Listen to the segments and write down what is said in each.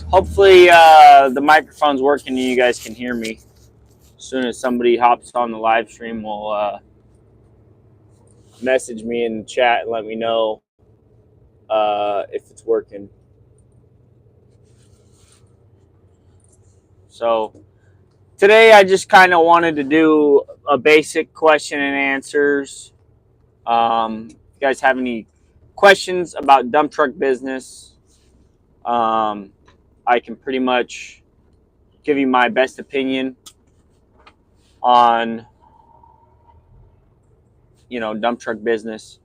Hopefully the microphone's working and you guys can hear me. As soon as somebody hops on the live stream, will message me in the chat and let me know if it's working. So today I just kind of wanted to do a basic question and answers. If you guys have any questions about dump truck business, I can pretty much give you my best opinion on, dump truck business.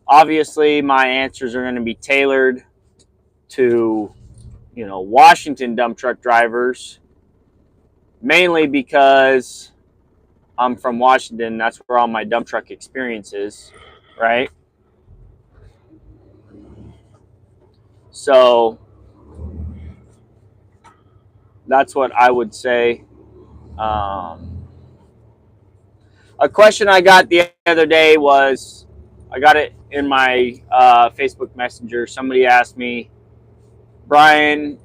Obviously, my answers are going to be tailored to, Washington dump truck drivers, mainly because I'm from Washington. That's where all my dump truck experience is, right? So that's what I would say. A question I got the other day was, I got it in my Facebook Messenger. Somebody asked me, Brian,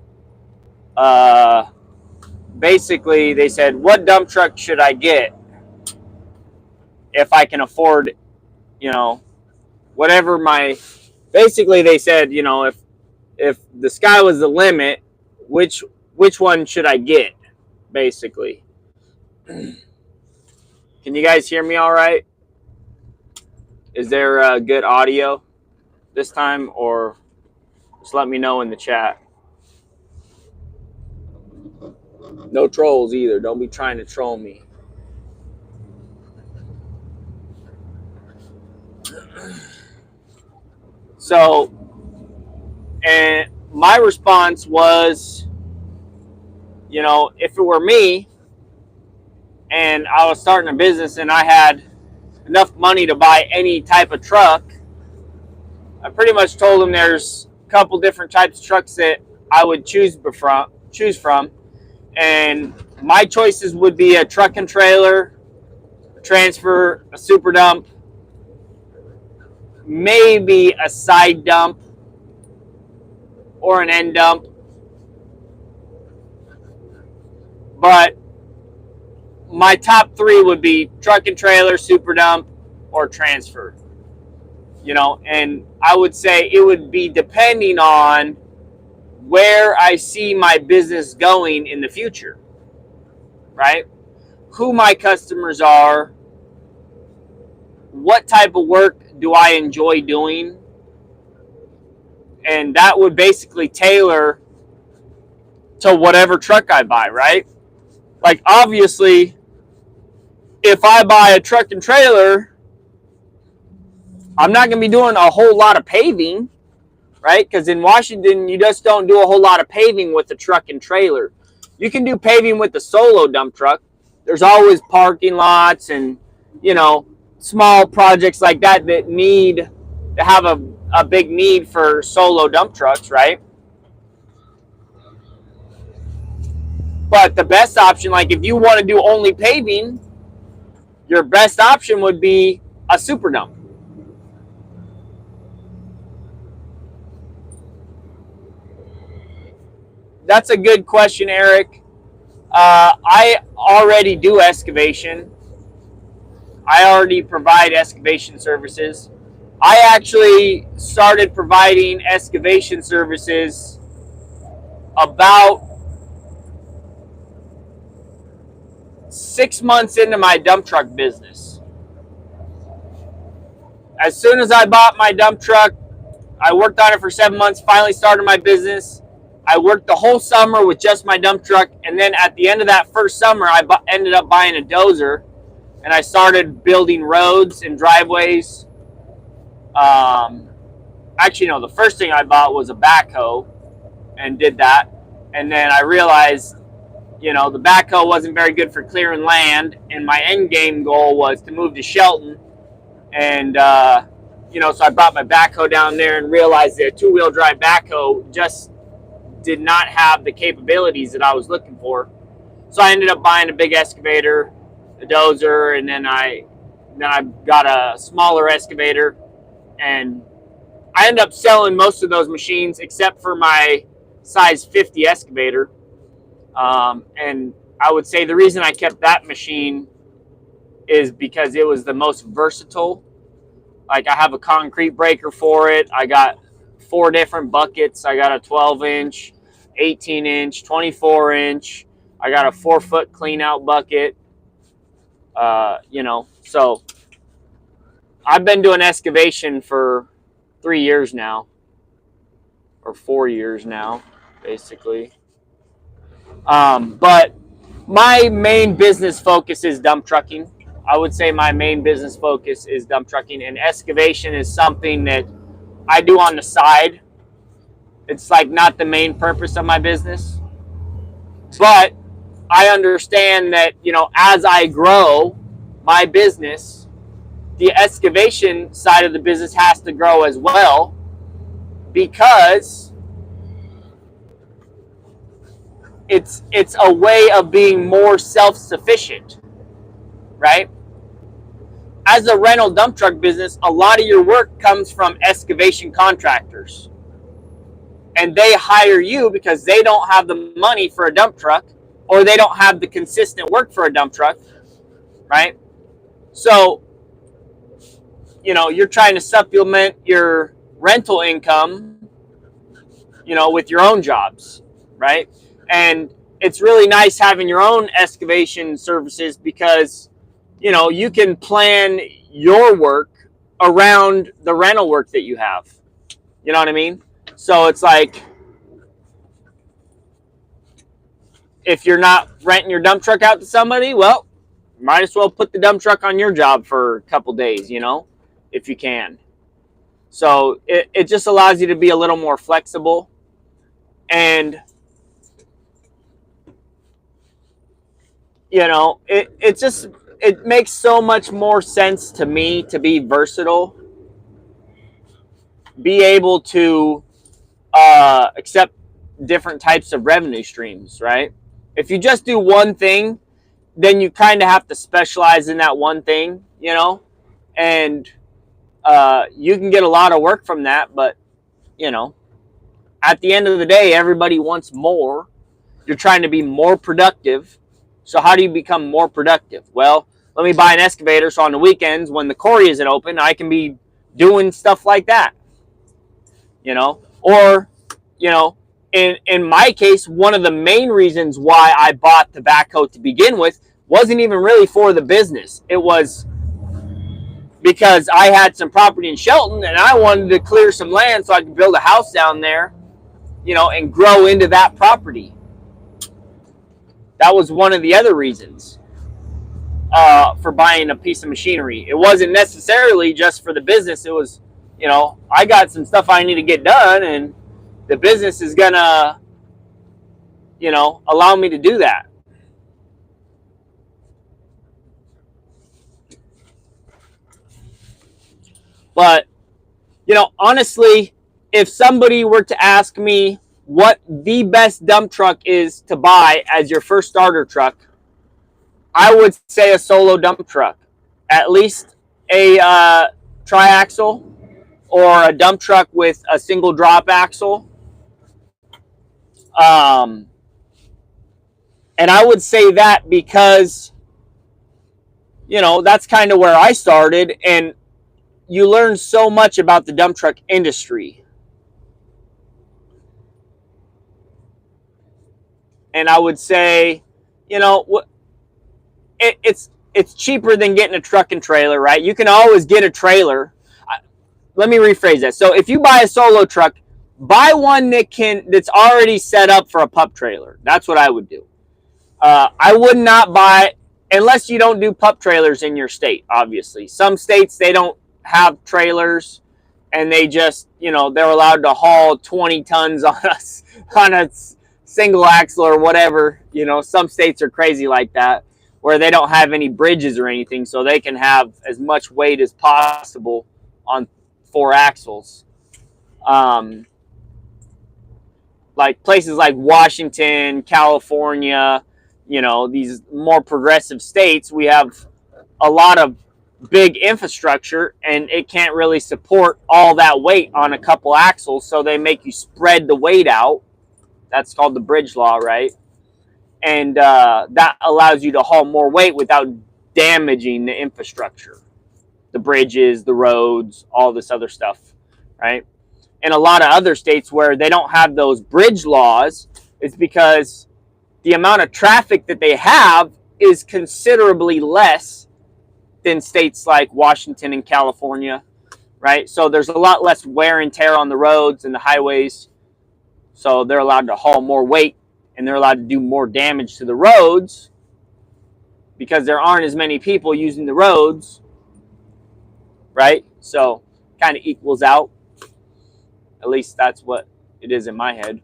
basically they said, what dump truck should I get if I can afford, whatever basically they said, if the sky was the limit, which one should I get, basically. Can you guys hear me all right? Is there good audio this time, or just let me know in the chat? No trolls either. Don't be trying to troll me. So, and my response was, if it were me and I was starting a business and I had enough money to buy any type of truck, I pretty much told them there's a couple different types of trucks that I would choose from. And my choices would be a truck and trailer, a transfer, a super dump, maybe a side dump or an end dump. But my top three would be truck and trailer, super dump, or transfer. And I would say it would be depending on where I see my business going in the future, right? Who my customers are, what type of work do I enjoy doing, and that would basically tailor to whatever truck I buy, right? Like, obviously, if I buy a truck and trailer, I'm not going to be doing a whole lot of paving, right? Because in Washington, you just don't do a whole lot of paving with the truck and trailer. You can do paving with the solo dump truck. There's always parking lots and, small projects like that need to have a big need for solo dump trucks, right? But the best option, like if you want to do only paving, your best option would be a super dump. That's a good question, Eric. I already do excavation. I already provide excavation services. I actually started providing excavation services about 6 months into my dump truck business. As soon as I bought my dump truck, I worked on it for 7 months, finally started my business. I worked the whole summer with just my dump truck, and then at the end of that first summer, I ended up buying a dozer, and I started building roads and driveways. Actually, no, the first thing I bought was a backhoe and did that. And then I realized, the backhoe wasn't very good for clearing land, and my end game goal was to move to Shelton. And, so I brought my backhoe down there and realized that a two-wheel drive backhoe just did not have the capabilities that I was looking for. So I ended up buying a big excavator, a dozer, and then I got a smaller excavator, and I ended up selling most of those machines except for my size 50 excavator. And I would say the reason I kept that machine is because it was the most versatile. Like, I have a concrete breaker for it. I got 4 different buckets. I got a 12-inch, 18-inch, 24-inch. I got a 4-foot clean out bucket. So I've been doing excavation for 3 years now, or 4 years now, basically. But my main business focus is dump trucking. I would say my main business focus is dump trucking, and excavation is something that I do on the side. It's like not the main purpose of my business, but I understand that, as I grow my business, the excavation side of the business has to grow as well, because it's a way of being more self-sufficient, right? As a rental dump truck business, a lot of your work comes from excavation contractors. And they hire you because they don't have the money for a dump truck, or they don't have the consistent work for a dump truck, right? So, you're trying to supplement your rental income, with your own jobs, right? And it's really nice having your own excavation services because, you can plan your work around the rental work that you have. You know what I mean? So it's like, if you're not renting your dump truck out to somebody, well, might as well put the dump truck on your job for a couple days, if you can. So it just allows you to be a little more flexible. And, it makes so much more sense to me to be versatile, be able to accept different types of revenue streams, right? If you just do one thing, then you kind of have to specialize in that one thing, and you can get a lot of work from that, but, at the end of the day, everybody wants more. You're trying to be more productive. So how do you become more productive? Well, let me buy an excavator so on the weekends when the quarry isn't open, I can be doing stuff like that, or, in my case, one of the main reasons why I bought the backhoe to begin with wasn't even really for the business. It was because I had some property in Shelton and I wanted to clear some land so I could build a house down there, and grow into that property. That was one of the other reasons for buying a piece of machinery. It wasn't necessarily just for the business. It was, I got some stuff I need to get done, and the business is gonna, allow me to do that. But, honestly, if somebody were to ask me what the best dump truck is to buy as your first starter truck, I would say a solo dump truck. At least a triaxle or a dump truck with a single drop axle. And I would say that because, that's kind of where I started, and you learn so much about the dump truck industry. And I would say, it's cheaper than getting a truck and trailer, right? You can always get a trailer. Let me rephrase that. So if you buy a solo truck, buy one that's already set up for a pup trailer. That's what I would do. I would not buy, unless you don't do pup trailers in your state, obviously. Some states, they don't have trailers, and they just, they're allowed to haul 20 tons on a single axle or whatever. Some states are crazy like that, where they don't have any bridges or anything, so they can have as much weight as possible on 4 axles. Like places like Washington, California, these more progressive states, we have a lot of big infrastructure, and it can't really support all that weight on a couple axles, so they make you spread the weight out, That's called the bridge law, right? And that allows you to haul more weight without damaging the infrastructure, the bridges, the roads, all this other stuff, right? In a lot of other states where they don't have those bridge laws, it's because the amount of traffic that they have is considerably less than states like Washington and California, right? So there's a lot less wear and tear on the roads and the highways. So they're allowed to haul more weight and they're allowed to do more damage to the roads because there aren't as many people using the roads, right? So kind of equals out. At least that's what it is in my head.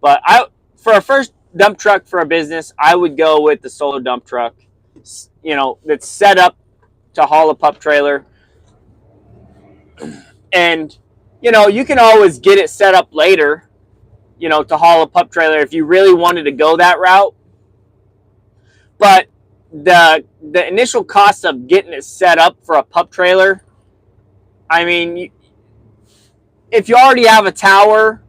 But for a first dump truck for a business, I would go with the solo dump truck, you know, that's set up to haul a pup trailer. And, you know, you can always get it set up later, you know, to haul a pup trailer if you really wanted to go that route. But the initial cost of getting it set up for a pup trailer, I mean, if you already have a tower,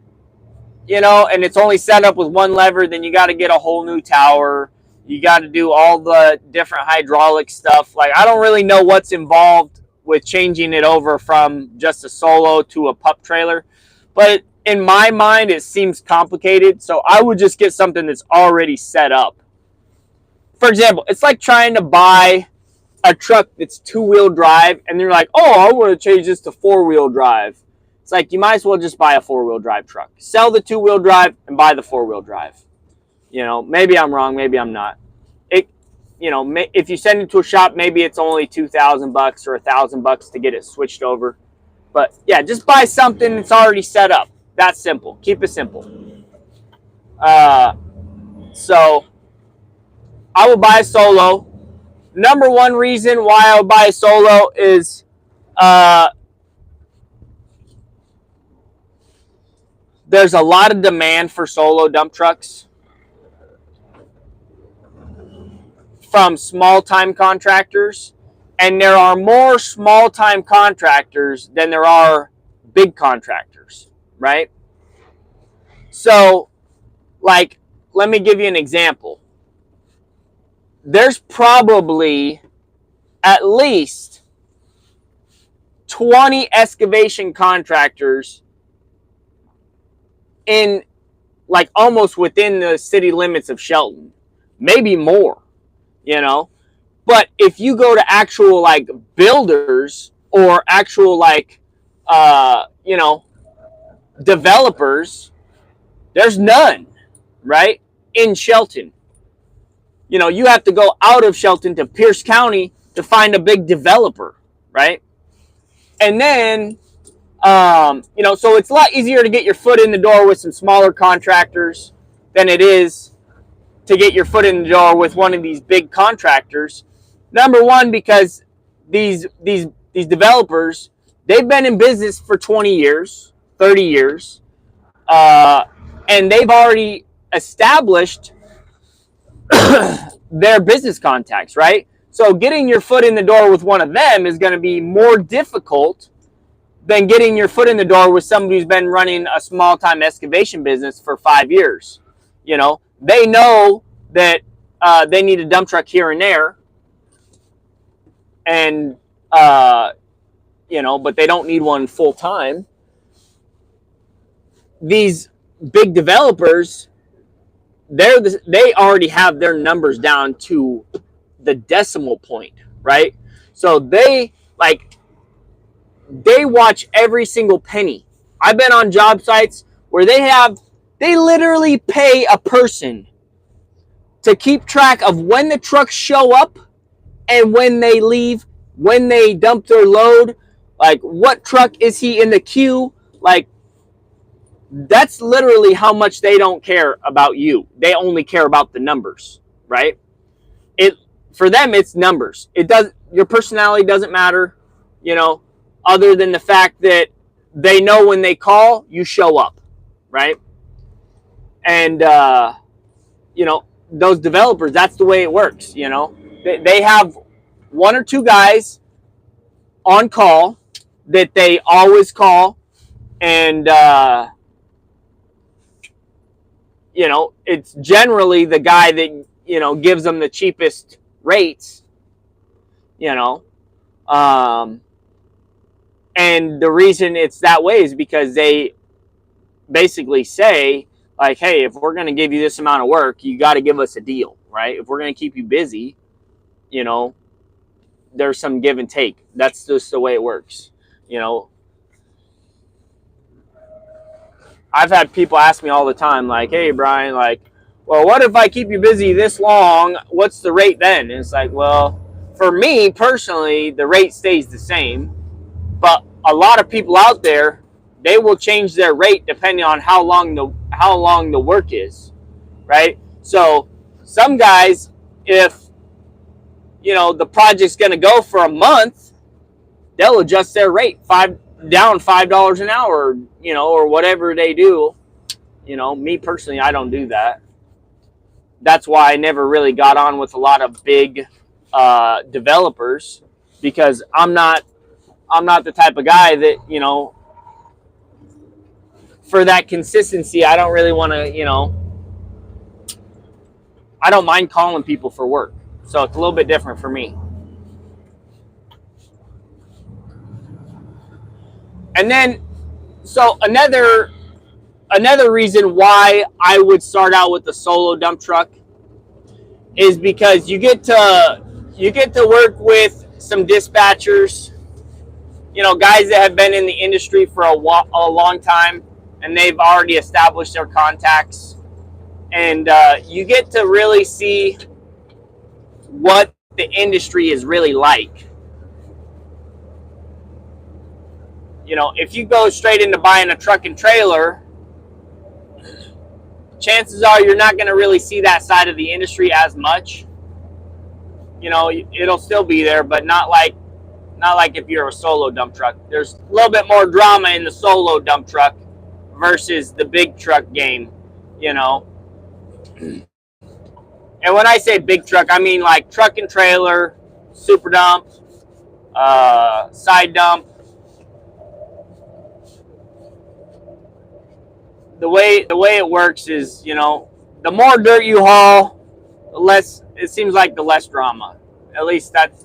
you know, and it's only set up with one lever, then you got to get a whole new tower. You got to do all the different hydraulic stuff. Like, I don't really know what's involved with changing it over from just a solo to a pup trailer. But in my mind, it seems complicated. So I would just get something that's already set up. For example, it's like trying to buy a truck that's two-wheel drive, and you're like, oh, I want to change this to four-wheel drive. It's like, you might as well just buy a four-wheel drive truck. Sell the two-wheel drive and buy the four-wheel drive. You know, maybe I'm wrong, maybe I'm not. You know, if you send it to a shop, maybe it's only $2,000 or $1,000 to get it switched over. But yeah, just buy something that's already set up. That's simple. Keep it simple. So I would buy a solo. Number one reason why I would buy a solo is there's a lot of demand for solo dump trucks from small-time contractors, and there are more small-time contractors than there are big contractors, right? So, like, let me give you an example. There's probably at least 20 excavation contractors in, like, almost within the city limits of Shelton, maybe more. You know, but if you go to actual like builders or actual like, you know, developers, there's none, right? In Shelton, you know, you have to go out of Shelton to Pierce County to find a big developer, right? And then, you know, so it's a lot easier to get your foot in the door with some smaller contractors than it is to get your foot in the door with one of these big contractors. Number one, because these developers, they've been in business for 20 years, 30 years, and they've already established their business contacts, right? So getting your foot in the door with one of them is going to be more difficult than getting your foot in the door with somebody who's been running a small-time excavation business for 5 years. You know, they know that they need a dump truck here and there, and you know, but they don't need one full time. These big developers, they already have their numbers down to the decimal point, right? So they watch every single penny. I've been on job sites where they literally pay a person to keep track of when the trucks show up and when they leave, when they dump their load, like what truck is he in the queue. Like, that's literally how much they don't care about you. They only care about the numbers, right? For them, it's numbers. Your personality doesn't matter, you know, other than the fact that they know when they call, you show up, right? And, you know, those developers, that's the way it works, you know. They have one or two guys on call that they always call, and you know, it's generally the guy that, you know, gives them the cheapest rates, you know. And the reason it's that way is because they basically say, like, hey, if we're going to give you this amount of work, you got to give us a deal, right? If we're going to keep you busy, you know, there's some give and take. That's just the way it works, you know. I've had people ask me all the time, like, hey, Brian, like, well, what if I keep you busy this long? What's the rate then? And it's like, well, for me personally, the rate stays the same. But a lot of people out there, they will change their rate depending on how long the work is, right? So some guys, if, you know, the project's going to go for a month, they'll adjust their rate down $5 an hour, you know, or whatever they do. You know, me personally, I don't do that. That's why I never really got on with a lot of big developers, because I'm not the type of guy that, you know, for that consistency, I don't really want to, you know, I don't mind calling people for work. So it's a little bit different for me. And then, so another reason why I would start out with the solo dump truck is because you get to work with some dispatchers, you know, guys that have been in the industry for a long time, and they've already established their contacts, and you get to really see what the industry is really like. You know, if you go straight into buying a truck and trailer, chances are you're not going to really see that side of the industry as much. You know, it'll still be there, but not like if you're a solo dump truck. There's a little bit more drama in the solo dump truck versus the big truck game, you know. And when I say big truck, I mean like truck and trailer, super dump, side dump. The way it works is, you know, the more dirt you haul, the less, it seems like the less drama. At least that's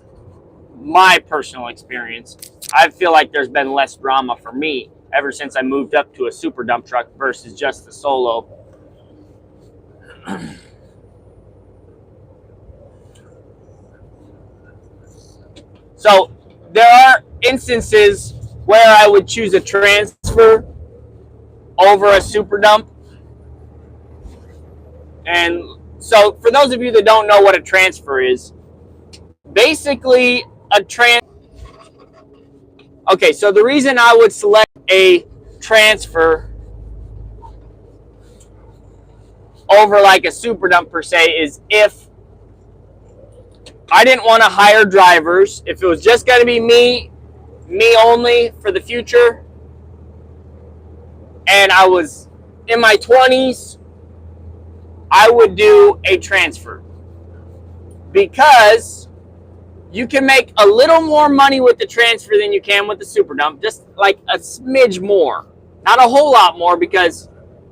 my personal experience. I feel like there's been less drama for me ever since I moved up to a super dump truck versus just the solo. So there are instances where I would choose a transfer over a super dump. And so for those of you that don't know what a transfer is, basically okay, so the reason I would select a transfer over like a super dump per se is if I didn't want to hire drivers, if it was just going to be me only for the future, and I was in my 20s, I would do a transfer, because you can make a little more money with the transfer than you can with the super dump, just like a smidge more, not a whole lot more, because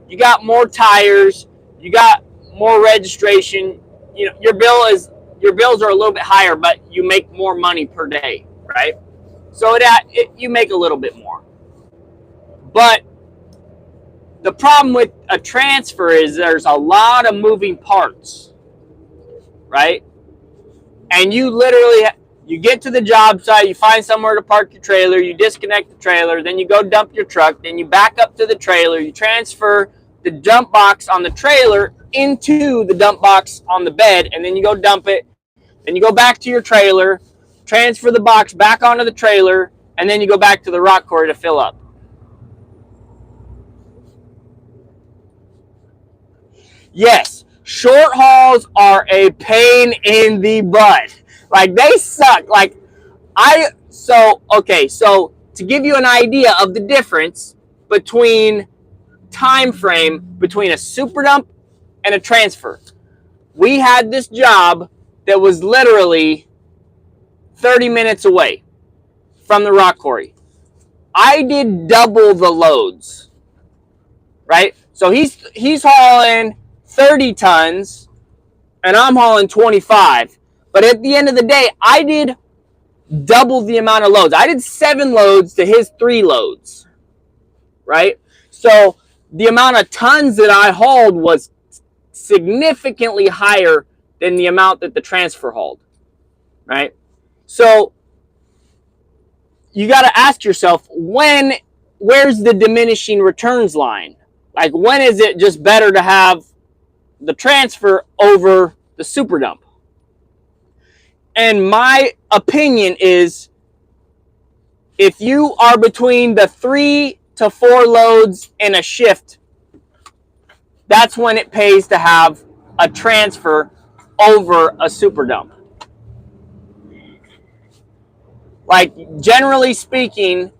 you got more tires, you got more registration, you know, your bills are a little bit higher, but you make more money per day, right? So you make a little bit more. But the problem with a transfer is there's a lot of moving parts, right? And you literally, you get to the job site, you find somewhere to park your trailer, you disconnect the trailer, then you go dump your truck, then you back up to the trailer, you transfer the dump box on the trailer into the dump box on the bed, and then you go dump it, then you go back to your trailer, transfer the box back onto the trailer, and then you go back to the rock quarry to fill up. Yes, short hauls are a pain in the butt. Like, they suck. Like, so to give you an idea of the difference between time frame between a super dump and a transfer, we had this job that was literally 30 minutes away from the rock quarry. I did double the loads, right? So he's hauling 30 tons and I'm hauling 25. But at the end of the day, I did double the amount of loads. I did 7 loads to his 3 loads, right? So the amount of tons that I hauled was significantly higher than the amount that the transfer hauled, right? So you got to ask yourself, where's the diminishing returns line? Like, when is it just better to have the transfer over the super dump? And my opinion is, if you are between the 3 to 4 loads in a shift, that's when it pays to have a transfer over a super dump. Like, generally speaking,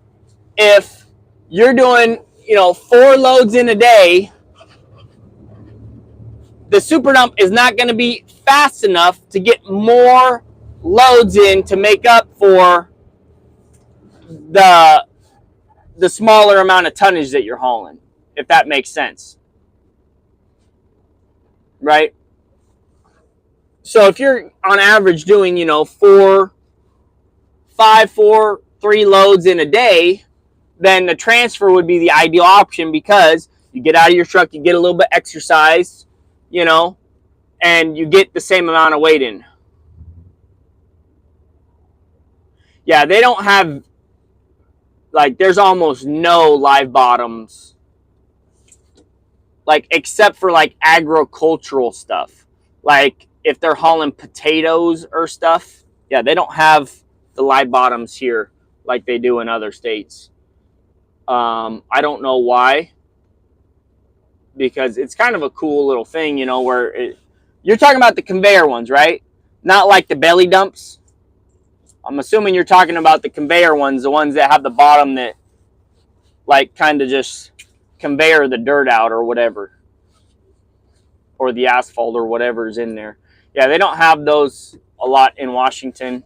if you're doing, 4 loads in a day, the super dump is not going to be fast enough to get more loads in to make up for the smaller amount of tonnage that you're hauling, if that makes sense. Right? So if you're on average doing, 3 loads in a day, then the transfer would be the ideal option, because you get out of your truck, you get a little bit exercise, and you get the same amount of weight in. Yeah, they don't have, like, there's almost no live bottoms, like, except for, like, agricultural stuff. Like, if they're hauling potatoes or stuff, yeah, they don't have the live bottoms here like they do in other states. I don't know why, because it's kind of a cool little thing, where you're talking about the conveyor ones, right? Not like the belly dumps. I'm assuming you're talking about the conveyor ones, the ones that have the bottom that, like, kind of just conveyor the dirt out or whatever, or the asphalt or whatever's in there. Yeah, they don't have those a lot in Washington.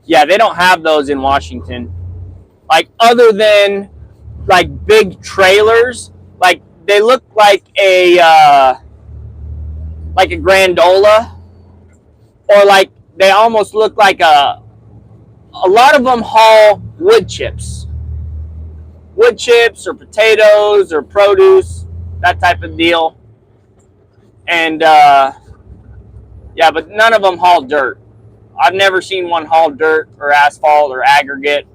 Yeah, they don't have those in Washington. Like, other than, like, big trailers, like, they look like a grandola, or like they almost look like a lot of them haul wood chips or potatoes or produce, that type of deal. And yeah, but none of them haul dirt. I've never seen one haul dirt or asphalt or aggregate.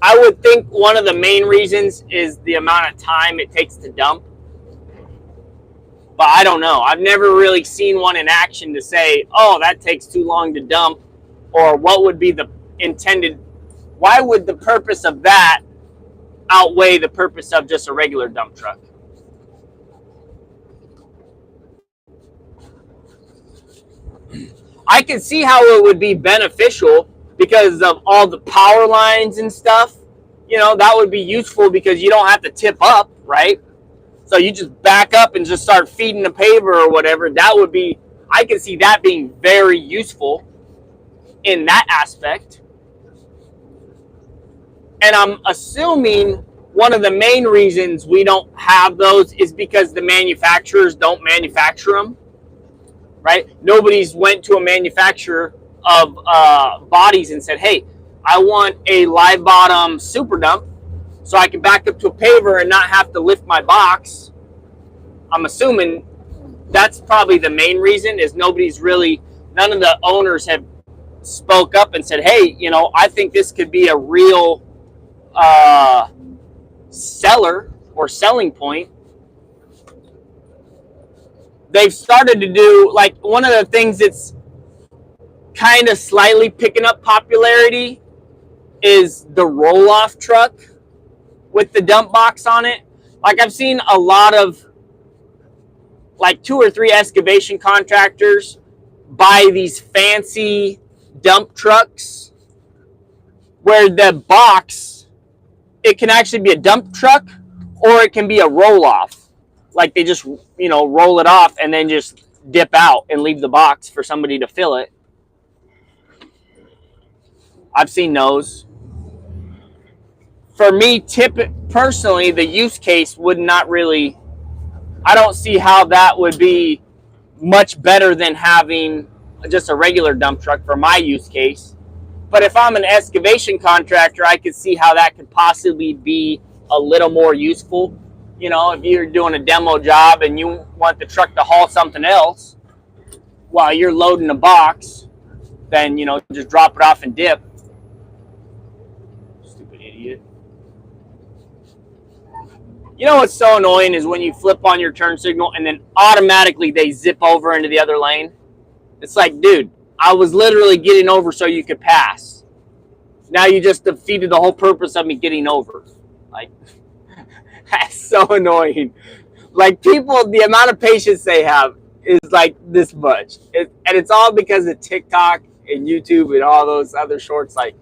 I would think one of the main reasons is the amount of time it takes to dump. But I don't know. I've never really seen one in action to say, oh, that takes too long to dump, or what would be the intended, why would the purpose of that outweigh the purpose of just a regular dump truck? I can see how it would be beneficial because of all the power lines and stuff. That would be useful because you don't have to tip up, right? So you just back up and just start feeding the paver or whatever. That would be, I can see that being very useful in that aspect. And I'm assuming one of the main reasons we don't have those is because the manufacturers don't manufacture them, right? Nobody's went to a manufacturer of bodies and said, hey, I want a live bottom super dump so I can back up to a paver and not have to lift my box. I'm assuming that's probably the main reason, is none of the owners have spoke up and said, hey, I think this could be a real seller or selling point. They've started to do, like, one of the things that's kind of slightly picking up popularity is the roll-off truck with the dump box on it. Like, I've seen a lot of, like, 2 or 3 excavation contractors buy these fancy dump trucks where the box, it can actually be a dump truck or it can be a roll-off. like they just, you know, roll it off and then just dip out and leave the box for somebody to fill it. I've seen those. For me, personally, the use case would not really, I don't see how that would be much better than having just a regular dump truck for my use case. But if I'm an excavation contractor, I could see how that could possibly be a little more useful. You know, if you're doing a demo job and you want the truck to haul something else while you're loading a box, then, you know, just drop it off and dip. Stupid idiot. You know what's so annoying is when you flip on your turn signal and then automatically they zip over into the other lane. It's like, dude, I was literally getting over so you could pass. Now you just defeated the whole purpose of me getting over. Like, that's so annoying. Like, people, the amount of patience they have is like this much. And it's all because of TikTok and YouTube and all those other shorts. Like,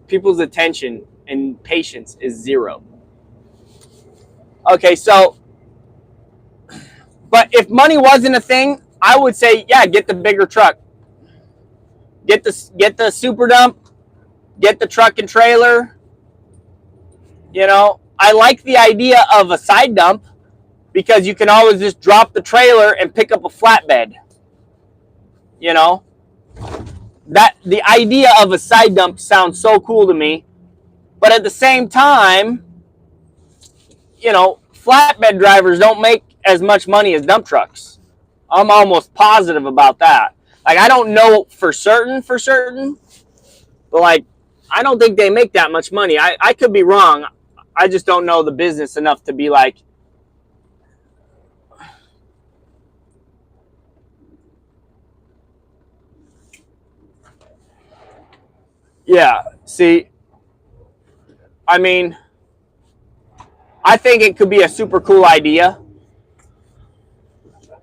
people's attention and patience is zero. Okay, so, but if money wasn't a thing, I would say, yeah, get the bigger truck. Get the super dump. Get the truck and trailer. You know, I like the idea of a side dump because you can always just drop the trailer and pick up a flatbed. You know, that the idea of a side dump sounds so cool to me. But at the same time, you know, flatbed drivers don't make as much money as dump trucks. I'm almost positive about that. Like, I don't know for certain, but like, I don't think they make that much money. I could be wrong. I just don't know the business enough to be like, yeah, see, I mean, I think it could be a super cool idea.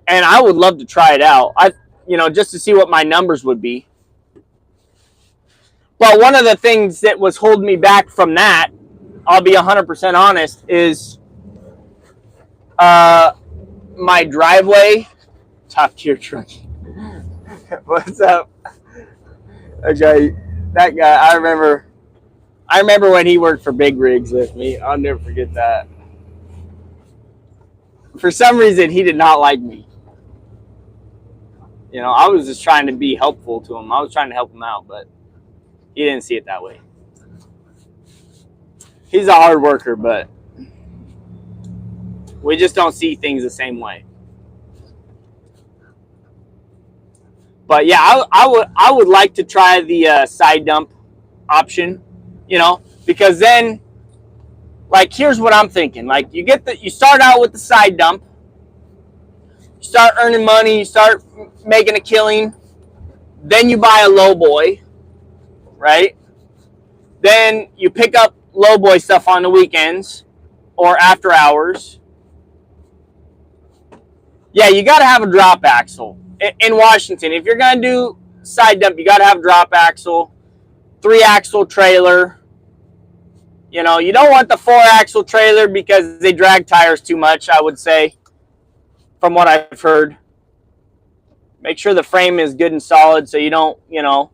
And I would love to try it out. You know, just to see what my numbers would be. But one of the things that was holding me back from that, I'll be 100% honest, is my driveway. Top tier truck. What's up? Okay, that guy. I remember when he worked for Big Rigs with me. I'll never forget that. For some reason, he did not like me. You know, I was just trying to be helpful to him. I was trying to help him out, but he didn't see it that way. He's a hard worker, but we just don't see things the same way. But yeah, I would like to try the side dump option, you know, because then, like, here's what I'm thinking. Like, you start out with the side dump, you start earning money, you start making a killing, then you buy a lowboy, right? Then you pick up lowboy stuff on the weekends or after hours. Yeah, you got to have a drop axle. In Washington, if you're going to do side dump, you got to have a drop axle, 3-axle trailer. You know, you don't want the 4-axle trailer because they drag tires too much, I would say, from what I've heard. Make sure the frame is good and solid so you don't, you know,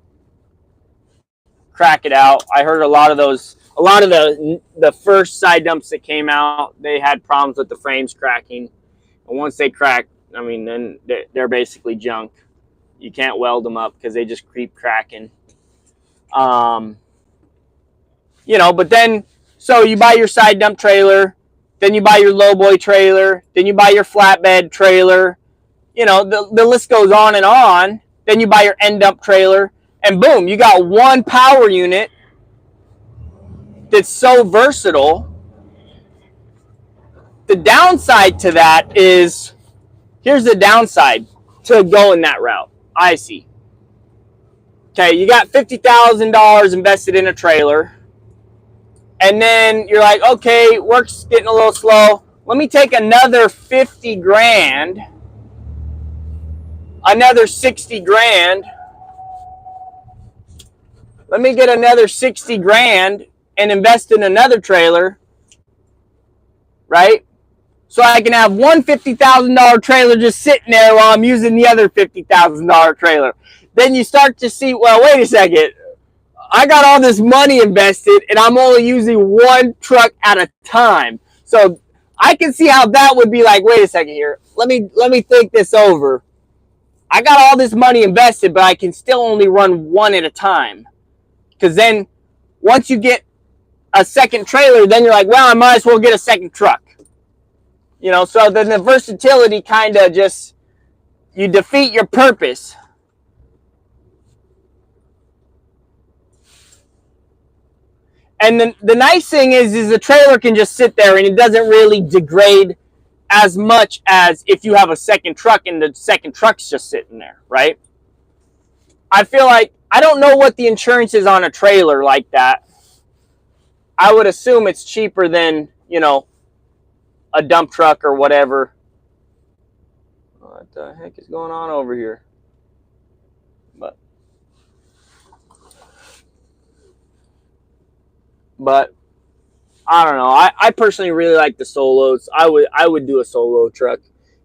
crack it out. I heard a lot of the first side dumps that came out, they had problems with the frames cracking. And once they crack, I mean, then they're basically junk. You can't weld them up because they just keep cracking. You know, but then, so you buy your side dump trailer, then you buy your lowboy trailer, then you buy your flatbed trailer. You know, the list goes on and on. Then you buy your end dump trailer, and boom, you got one power unit that's so versatile. The downside to that is, here's the downside to going that route. I see. Okay, you got $50,000 invested in a trailer, and then you're like, okay, work's getting a little slow. Let me take another 50 grand, another 60 grand. Let me get another 60 grand and invest in another trailer, right? so I can have one $50,000 trailer just sitting there while I'm using the other $50,000 trailer. Then you start to see, well, wait a second. I got all this money invested and I'm only using one truck at a time. So I can see how that would be like, wait a second here. Let me think this over. I got all this money invested, but I can still only run one at a time. Because then once you get a second trailer, then you're like, well, I might as well get a second truck. You know, so then the versatility kind of just, you defeat your purpose. And the nice thing is the trailer can just sit there and it doesn't really degrade as much as if you have a second truck and the second truck's just sitting there, right? I feel like, I don't know what the insurance is on a trailer like that. I would assume it's cheaper than, you know, a dump truck or whatever. What the heck is going on over here? But I don't know. I personally really like the solos. I would do a solo truck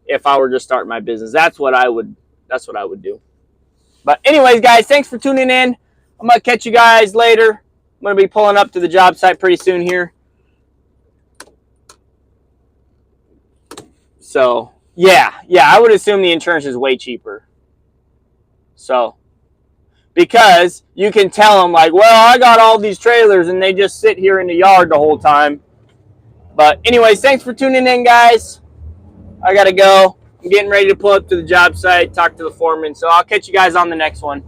if I were just starting my business. That's what I would do. But anyways, guys, thanks for tuning in. I'm gonna catch you guys later. I'm gonna be pulling up to the job site pretty soon here. So yeah, I would assume the insurance is way cheaper. So because you can tell them like, well, I got all these trailers and they just sit here in the yard the whole time. But anyways, thanks for tuning in, guys. I gotta go. I'm getting ready to pull up to the job site, talk to the foreman. So I'll catch you guys on the next one.